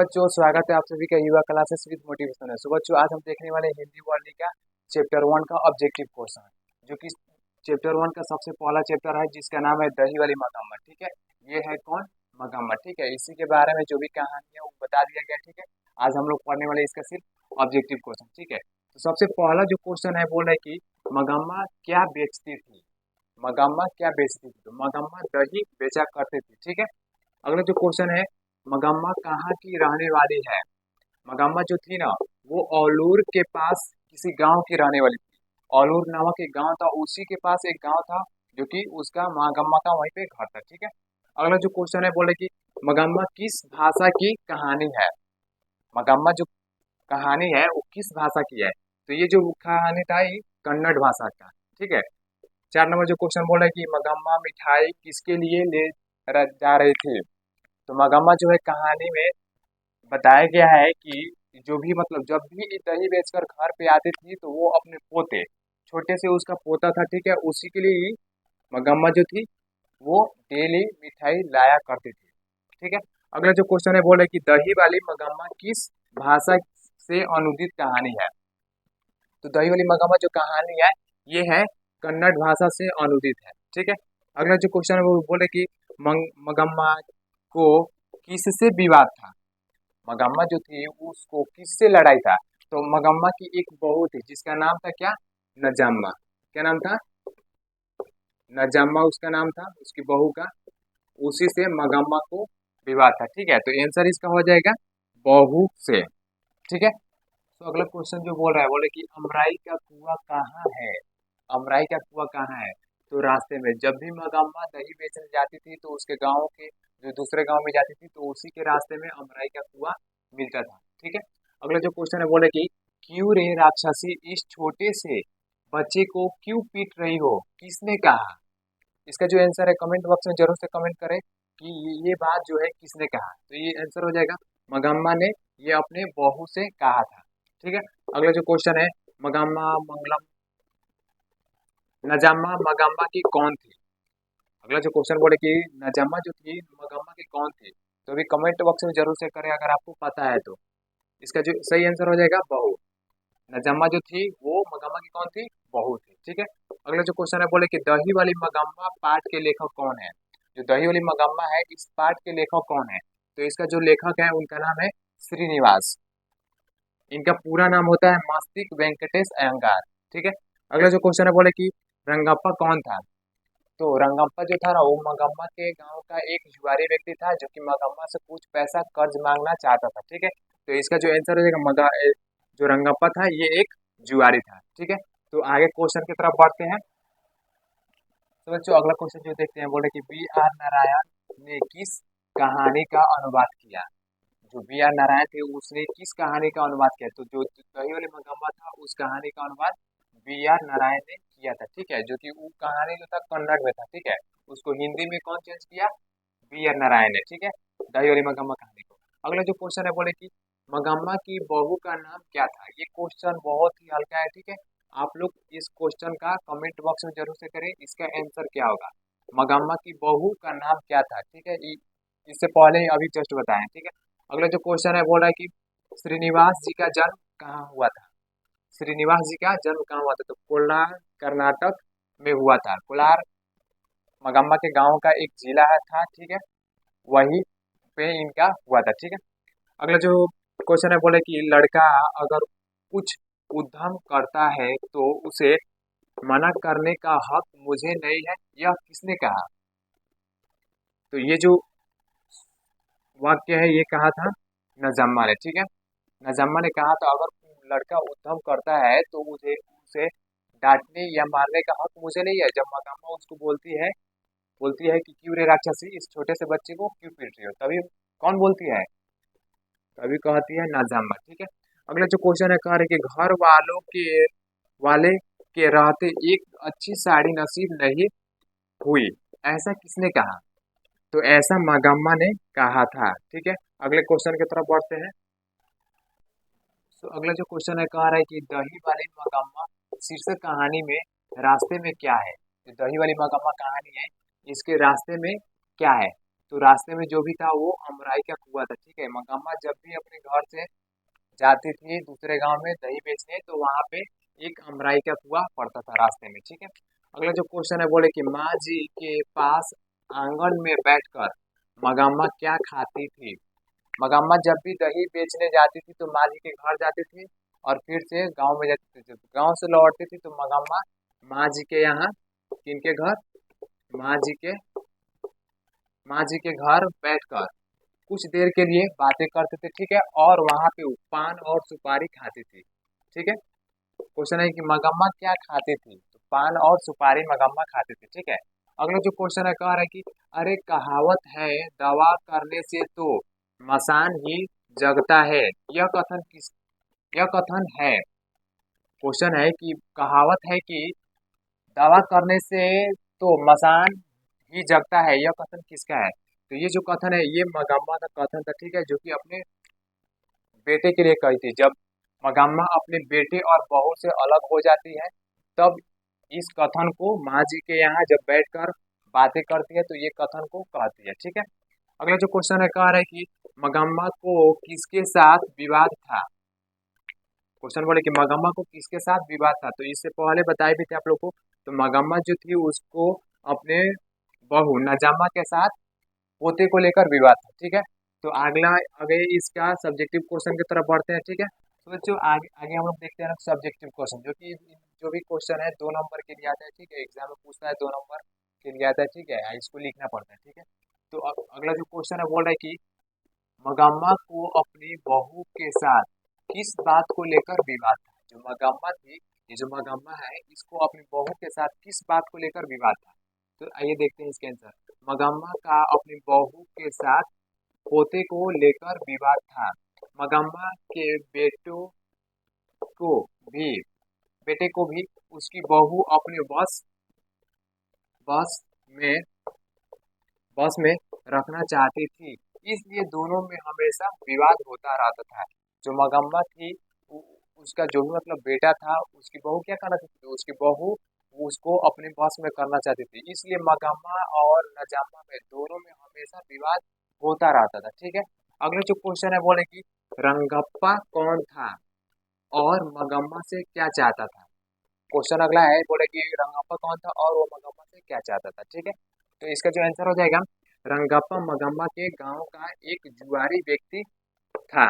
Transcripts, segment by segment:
तो बच्चों स्वागत है आप सभी का युवा क्लासेस विद मोटिवेशन है। तो बच्चों आज हम देखने वाले हैं हिंदी वर्ल्ड का चैप्टर 1 का ऑब्जेक्टिव क्वेश्चन, जो कि चैप्टर 1 का सबसे पहला चैप्टर है जिसका नाम है दही वाली मगम्मत। ठीक है, ये है कौन? मगम्मत। ठीक है, इसी के बारे में जो भी कहानी है वो बता दिया गया। ठीक है, आज हम लोग पढ़ने वाले इसका सिर्फ ऑब्जेक्टिव क्वेश्चन। ठीक है, तो सबसे पहला जो क्वेश्चन है बोल रहे कि मगम्मा क्या बेचती थी। मगम्मा क्या बेचती थी? तो मगम्मा दही बेचा करती थी। ठीक है, अगला जो क्वेश्चन है मगम्मा कहाँ की रहने वाली है। मगम्मा जो थी ना वो औलूर के पास किसी गांव की रहने वाली थी। औलूर नामक एक गांव था, उसी के पास एक गांव था जो कि उसका मगम्मा का वहीं पे घर था। ठीक है, अगला जो क्वेश्चन है बोले कि मगम्मा किस भाषा की कहानी है। मगम्मा जो कहानी है वो किस भाषा की है। तो ये जो कहानी था ये कन्नड़ भाषा का। ठीक है, 4 नंबर जो क्वेश्चन बोल रहे कि मगम्मा मिठाई किसके लिए ले जा रहे थे। तो मगम्मा जो है कहानी में बताया गया है कि जो भी मतलब जब भी ये दही बेचकर घर पे आती थी तो वो अपने पोते, छोटे से उसका पोता था। ठीक है, उसी के लिए ही मगम्मा जो थी वो डेली मिठाई लाया करती थी। ठीक है, अगला जो क्वेश्चन है बोले कि दही वाली मगम्मा किस भाषा से अनुदित कहानी है। तो दही वाली मगम्मा जो कहानी है ये है कन्नड़ भाषा से अनुदित है। ठीक है, अगला जो क्वेश्चन है वो बोले कि मगम्मा को किससे विवाद था। मगम्मा जो थी उसको किससे लड़ाई था। तो मगम्मा की एक बहू थी जिसका नाम था क्या? नजम्मा। क्या नाम था? नजम्मा उसका नाम था, उसकी बहू का। उसी से मगम्मा को विवाद था। ठीक है, तो आंसर इसका हो जाएगा बहू से। ठीक है, तो अगला क्वेश्चन जो बोल रहा है बोले कि अमराई का कुआं कहाँ है। अमराई का कुआं कहाँ है। तो रास्ते में जब भी मगम्मा दही बेचने जाती थी तो उसके गांव के जो दूसरे गांव में जाती थी तो उसी के रास्ते में अमराई का कुआं मिलता था। ठीक है, अगला जो क्वेश्चन है बोले कि क्यों रे राक्षसी इस छोटे से बच्चे को क्यों पीट रही हो, किसने कहा। इसका जो आंसर है कमेंट बॉक्स में जरूर से कमेंट करें कि ये बात जो है किसने कहा। तो ये आंसर हो जाएगा मगम्मा ने ये अपने बहू से कहा था। ठीक है, अगला जो क्वेश्चन है मगम्मा मंगलम नजामा मगम्मा की कौन थी। अगला जो क्वेश्चन बोले कि नजामा जो थी मगम्मा की कौन थी। तो अभी कमेंट बॉक्स में जरूर से करें अगर आपको पता है तो। इसका जो सही आंसर हो जाएगा बहू। नजामा जो थी वो मगम्मा की कौन थी? बहू थी। ठीक है, अगला जो क्वेश्चन है बोले कि दही वाली मगम्मा पाठ के लेखक कौन है। जो दही वाली मगम्मा है इस पाठ के लेखक कौन है। तो इसका जो लेखक है उनका नाम है श्रीनिवास। इनका पूरा नाम होता है मस्तिक वेंकटेश अयंगार। ठीक है, अगला जो क्वेश्चन है बोले कि रंगप्पा कौन था। तो रंगप्पा जो था ना वो मगम्मा के गांव का एक जुआरी व्यक्ति था जो कि मगम्मा से कुछ पैसा कर्ज मांगना चाहता था। ठीक है, तो इसका जो आंसर हो जाएगा जो रंगप्पा था ये एक जुआरी था। ठीक है, तो आगे क्वेश्चन की तरफ बढ़ते हैं। तो बच्चों अगला क्वेश्चन जो देखते हैं बोले कि बी आर नारायण ने किस कहानी का अनुवाद किया। जो बी आर नारायण थे उसने किस कहानी का अनुवाद किया। तो जो दही वाली मगम्मा था उस कहानी का अनुवाद बी आर नारायण ने किया था। ठीक है, जो कि वो कहानी जो था कन्नड़ में था। ठीक है, उसको हिंदी में कौन चेंज किया? बी आर नारायण ने। ठीक है, दही वाली मगम्मा कहानी को। अगला जो क्वेश्चन है बोले कि मगम्मा की बहू का नाम क्या था। ये क्वेश्चन बहुत ही हल्का है। ठीक है, आप लोग इस क्वेश्चन का कमेंट बॉक्स में जरूर से करें इसका आंसर क्या होगा। मगम्मा की बहू का नाम क्या था। ठीक है, इससे पहले ही अभी जस्ट बताएं। ठीक है, अगला जो क्वेश्चन है बोल रहा है कि श्रीनिवास जी का जन्म कहाँ हुआ था। श्रीनिवास जी का जन्म कहाँ हुआ था। तो कोलार कर्नाटक में हुआ था। कोलार मगम्मा के गांव का एक जिला है था। ठीक है, वही पे इनका हुआ था। ठीक है, अगला जो क्वेश्चन है बोले कि लड़का अगर कुछ उद्यम करता है तो उसे मना करने का हक मुझे नहीं है, यह किसने कहा। तो ये जो वाक्य है ये कहा था नजम्मा ने। ठीक है, नजम्मा ने कहा था अगर लड़का उद्यम करता है तो मुझे उसे डांटने या मारने का हक मुझे नहीं है। जब मगम्मा उसको बोलती है कि क्यों रे राक्षसी इस छोटे से बच्चे को क्यों पीट रही हो, तभी कौन बोलती है? तभी कहती है नजम्मा। ठीक है, अगला जो क्वेश्चन है कह रहे कि घर वाले के रहते एक अच्छी साड़ी नसीब नहीं हुई, ऐसा किसने कहा। तो ऐसा मगम्मा ने कहा था। ठीक है, अगले क्वेश्चन की तरफ बढ़ते हैं। तो अगला जो क्वेश्चन है कह रहा है कि दही वाली मगम्मा शीर्षक कहानी में रास्ते में क्या है। जो दही वाली मगम्मा कहानी है इसके रास्ते में क्या है। तो रास्ते में जो भी था वो अमराई का कुआं था। ठीक है, मंगम्मा जब भी अपने घर से जाती थी दूसरे गांव में दही बेचने, तो वहां पे एक अमराई का कुआं पड़ता था रास्ते में। ठीक है, अगला जो क्वेश्चन है बोले कि माँ जी के पास आंगन में बैठकर मंगम्मा क्या खाती थी। मंगम्मा जब भी दही बेचने जाती थी तो माँ जी के घर जाती थी और फिर से गांव में जाती थी। जब गांव से लौटती थी तो मंगम्मा माँ जी के यहाँ, किनके घर, माँ जी के माँ जी के घर बैठकर कुछ देर के लिए बातें करते थे। ठीक है, और वहां पे वो पान और सुपारी खाती थी। ठीक है, क्वेश्चन है कि मंगम्मा क्या खाती थी, तो पान और सुपारी मंगम्मा खाती थी। ठीक है, अगला जो क्वेश्चन है कह रहा है कि अरे कहावत है दवा करने से तो मसान ही जगता है, यह कथन है। क्वेश्चन है कि कहावत है कि दवा करने से तो मसान ही जगता है, यह कथन किसका है। तो ये जो कथन है ये मंगम्मा का कथन था। ठीक है, जो कि अपने बेटे के लिए कही थी। जब मंगम्मा अपने बेटे और बहू से अलग हो जाती है तब इस कथन को माँ जी के यहाँ जब बैठकर बातें करती है तो ये कथन को कहती है। ठीक है, अगला जो क्वेश्चन है कह रहा है कि मंगम्मा को किसके साथ विवाद था। क्वेश्चन बोले कि मंगम्मा को किसके साथ विवाद था, तो इससे पहले बताए भी थे आप लोग को। तो मंगम्मा जो थी उसको अपने बहू नजामा के साथ पोते को लेकर विवाद था। ठीक है, तो अगला आगे इसका सब्जेक्टिव क्वेश्चन की तरफ बढ़ते हैं। ठीक है, तो जो आगे आगे हम लोग देखते हैं सब्जेक्टिव क्वेश्चन, जो कि जो भी क्वेश्चन है 2 नंबर के लिए आता है। ठीक है, एग्जाम में पूछता है 2 नंबर के लिए आता है। ठीक है, इसको लिखना पड़ता है। ठीक है, तो अगला जो क्वेश्चन है बोल रहा है कि मंगम्मा को अपनी बहू के साथ किस बात को लेकर विवाद था। जो मंगम्मा थी, ये जो मंगम्मा है इसको अपनी बहू के साथ किस बात को लेकर विवाद था। तो आइए देखते हैं इसके आंसर। मंगम्मा का अपनी बहू के साथ पोते को लेकर विवाद था। मंगम्मा के को भी बेटे को भी उसकी बहू अपने बस में बस में रखना चाहती थी, इसलिए दोनों में हमेशा विवाद होता रहता था। जो मंगम्मा थी उसका जो भी मतलब बेटा था उसकी बहू क्या करना चाहती थी, उसकी बहू उसको अपने बस में करना चाहती थी, इसलिए मंगम्मा और नजामा में दोनों में हमेशा विवाद होता रहता था। ठीक है, अगले जो क्वेश्चन है बोले कि रंगप्पा कौन था और मंगम्मा से क्या चाहता था। क्वेश्चन अगला है बोले कि रंगप्पा कौन था और वो मंगम्मा से क्या चाहता था। ठीक है, तो इसका जो आंसर हो जाएगा रंगप्पा मंगम्मा के गांव का एक जुआरी व्यक्ति था,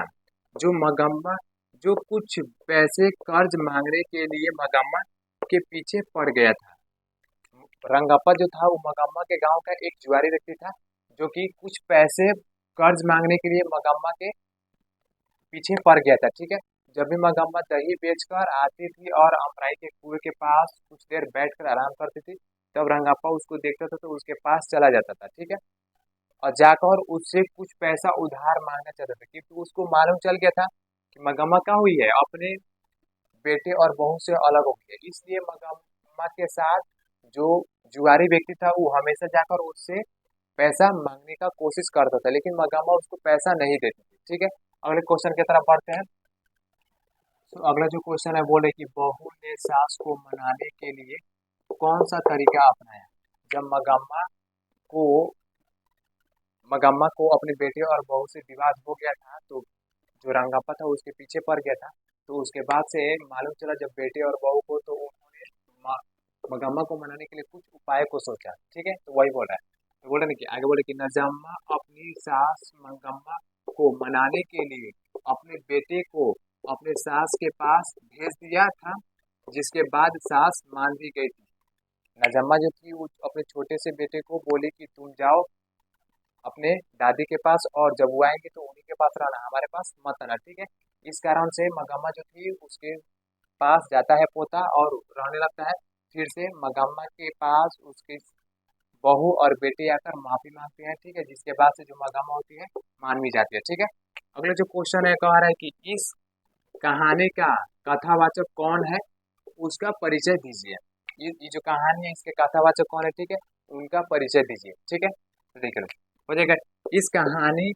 जो मंगम्मा जो कुछ पैसे कर्ज मांगने के लिए मंगम्मा के पीछे पड़ गया था। रंगप्पा जो था वो मंगम्मा के गांव का एक जुआरी व्यक्ति था जो कि कुछ पैसे कर्ज मांगने के लिए मंगम्मा के पीछे पड़ गया था। ठीक है, जब भी मंगम्मा दही बेचकर आती थी और अमराई के कुएं के पास कुछ देर बैठकर आराम करती थी तब रंगप्पा उसको देखता था तो उसके पास चला जाता था। ठीक है, और जाकर उससे कुछ पैसा उधार मांगना चाहता था क्योंकि उसको मालूम चल गया था कि मंगम्मा क्या हुई है, अपने बेटे और बहू से अलग हो गई है। इसलिए मंगम्मा के साथ जो जुआरी व्यक्ति था वो हमेशा जाकर उससे पैसा मांगने का कोशिश करता था, लेकिन मंगम्मा उसको पैसा नहीं देती थी। ठीक है, अगले क्वेश्चन की तरफ बढ़ते हैं। तो अगला जो क्वेश्चन है बोले कि बहू ने सास को मनाने के लिए कौन सा तरीका अपनाया। जब को मंगम्मा को अपने बेटे और बहू से विवाद हो गया था तो जो रंगप्पा था उसके पीछे पड़ गया था। तो उसके बाद से मालूम चला जब बेटे और बहू को, तो उन्होंने मंगम्मा को मनाने के लिए कुछ उपाय को सोचा। ठीक है, तो वही बोल रहा है। तो बोले ना कि आगे बोले कि नजम्मा अपनी सास मंगम्मा को मनाने के लिए अपने बेटे को अपने सास के पास भेज दिया था, जिसके बाद सास मान भी गई थी। नजम्मा जो थी वो अपने छोटे से बेटे को बोली कि तुम जाओ अपने दादी के पास और जब वो आएंगे तो उन्हीं के पास रहना, हमारे पास मत आना। ठीक है, इस कारण से मंगम्मा जो थी उसके पास जाता है पोता और रहने लगता है। फिर से मंगम्मा के पास उसके बहू और बेटे आकर माफी मांगते हैं। ठीक है, जिसके बाद से जो मंगम्मा होती है मान भी जाती है। ठीक है, अगले जो क्वेश्चन है कह रहा है कि इस कहानी का कथावाचक कौन है, उसका परिचय दीजिए। ये जो कहानी है इसके कथावाचक कौन है, ठीक है, उनका परिचय दीजिए। ठीक है, तो देख लो हो जाएगा। इस कहानी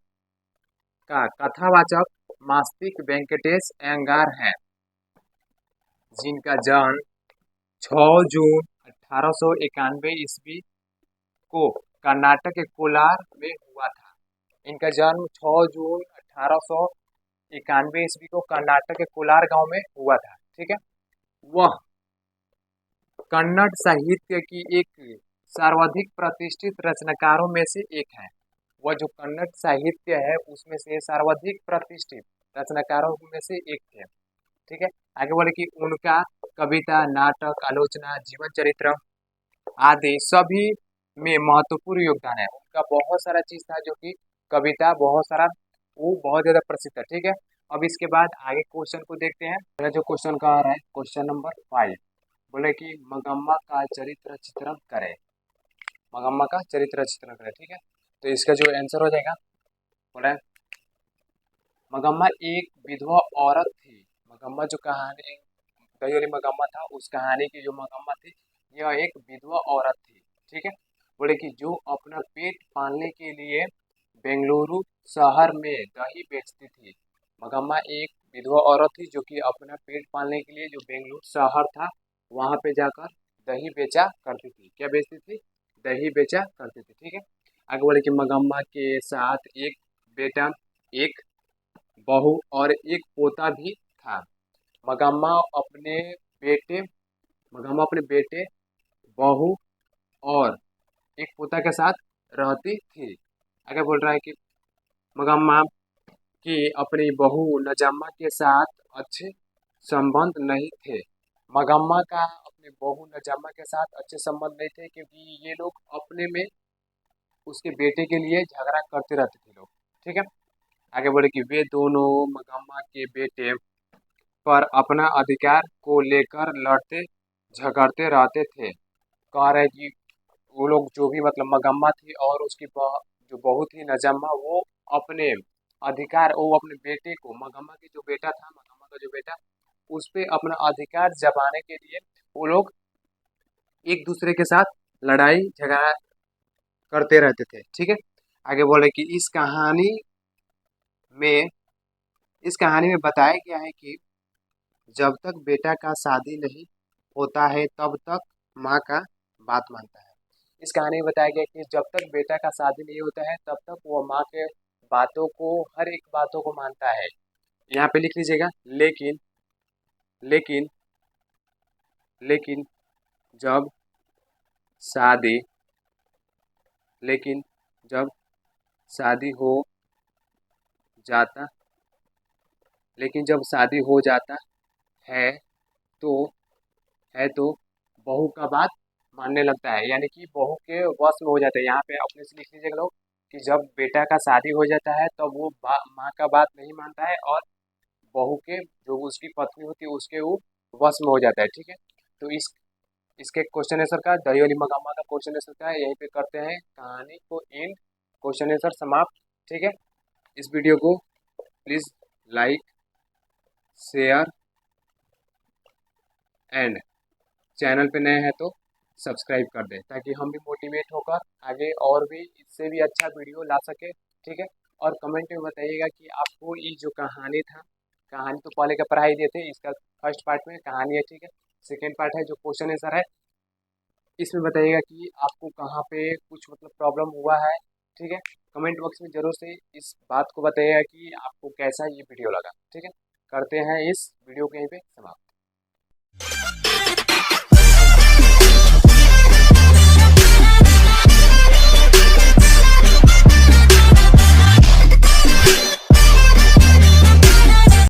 का कथावाचक मास्तिक वेंकटेश अयंगार है, जिनका जन्म 6 जून 1891 ईस्वी को कर्नाटक के कोलार में हुआ था। इनका जन्म 6 जून 1891 ईस्वी को कर्नाटक के कोलार गांव में हुआ था। ठीक है, वह कन्नड़ साहित्य की एक सर्वाधिक प्रतिष्ठित रचनाकारों में से एक है। वह जो कन्नड़ साहित्य है उसमें से सर्वाधिक प्रतिष्ठित रचनाकारों में से एक थे। ठीक है, आगे बोले कि उनका कविता, नाटक, आलोचना, जीवन चरित्र आदि सभी में महत्वपूर्ण योगदान है। उनका बहुत सारा चीज था जो कि कविता बहुत सारा, वो बहुत ज्यादा प्रसिद्ध है। ठीक है, अब इसके बाद आगे क्वेश्चन को देखते हैं। पहला जो क्वेश्चन का आ रहा है क्वेश्चन नंबर 5, बोले कि मगम्मा का चरित्र चित्रण करें। मगम्मा का चरित्र चित्रण करें। ठीक है, तो इसका जो आंसर हो जाएगा, बोला मगम्मा एक विधवा औरत थी। मगम्मा जो कहानी दही वाली मगम्मा था, उस कहानी की जो मगम्मा थी, यह एक विधवा औरत थी। ठीक है, बोले कि जो अपना पेट पालने के लिए बेंगलुरु शहर में दही बेचती थी। मगम्मा एक विधवा औरत थी जो कि अपना पेट पालने के लिए जो बेंगलुरु शहर था वहां पे जाकर दही बेचा करती थी। क्या बेचती थी? दही बेचा करती थी। ठीक है, आगे बोले कि मगम्मा के साथ एक बेटा, एक बहू और एक पोता भी था। मगम्मा अपने बेटे मगम्मा अपने बेटे, बहू और एक पोता के साथ रहती थी। आगे बोल रहा है कि मगम्मा की अपनी बहू नजम्मा के साथ अच्छे संबंध नहीं थे। मगम्मा का अपनी बहू नजम्मा के साथ अच्छे संबंध नहीं थे क्योंकि ये लोग अपने में उसके बेटे के लिए झगड़ा करते रहते थे लोग। ठीक है, आगे बोले कि वे दोनों मगम्मा के बेटे पर अपना अधिकार को लेकर लड़ते झगड़ते रहते थे। कह रहे कि वो लोग जो भी मतलब मगम्मा थी और उसकी जो बहू थी नजम्मा, वो अपने अधिकार, वो अपने बेटे को, मगम्मा की जो बेटा था, मगम्मा का जो बेटा, उस पे अपना अधिकार जमाने के लिए वो लोग एक दूसरे के साथ लड़ाई झगड़ा करते रहते थे। ठीक है, आगे बोले कि में इस कहानी में बताया गया है कि जब तक बेटा का शादी नहीं होता है तब तक माँ का बात मानता है। इस कहानी में बताया गया कि जब तक बेटा का शादी नहीं होता है तब तक वो माँ के बातों को, हर एक बातों को मानता है। यहाँ पे लिख लीजिएगा, लेकिन लेकिन लेकिन जब शादी लेकिन जब शादी हो जाता लेकिन जब शादी हो जाता है तो तो बहू का बात मानने लगता है, यानी कि बहू के वश में हो जाता है। यहाँ पे अपने से लिख लीजिएगा लोग कि जब बेटा का शादी हो जाता है तब वो माँ का बात नहीं मानता है और बहू के जो उसकी पत्नी होती है उसके वो वश में हो जाता है। ठीक है, तो इसके क्वेश्चन आंसर का, दही वाली मगम्मा का क्वेश्चन आंसर का यहीं पे करते हैं कहानी को एंड, क्वेश्चन आंसर समाप्त। ठीक है, इस वीडियो को please like, share and channel पे नए हैं तो सब्सक्राइब कर दें ताकि हम भी मोटिवेट होकर आगे और भी इससे भी अच्छा वीडियो ला सके। ठीक है, और कमेंट में बताइएगा कि आपको ये जो कहानी था, कहानी तो पहले का पढ़ाई दिए थे, इसका फर्स्ट पार्ट में कहानी है। ठीक है, सेकेंड पार्ट है जो क्वेश्चन आंसर है, इसमें बताइएगा कि आपको कहाँ पे कुछ मतलब प्रॉब्लम हुआ है। ठीक है, कमेंट बॉक्स में जरूर से इस बात को बताइएगा कि आपको कैसा ये वीडियो लगा। ठीक है, करते हैं इस वीडियो को यहीं पे समाप्त।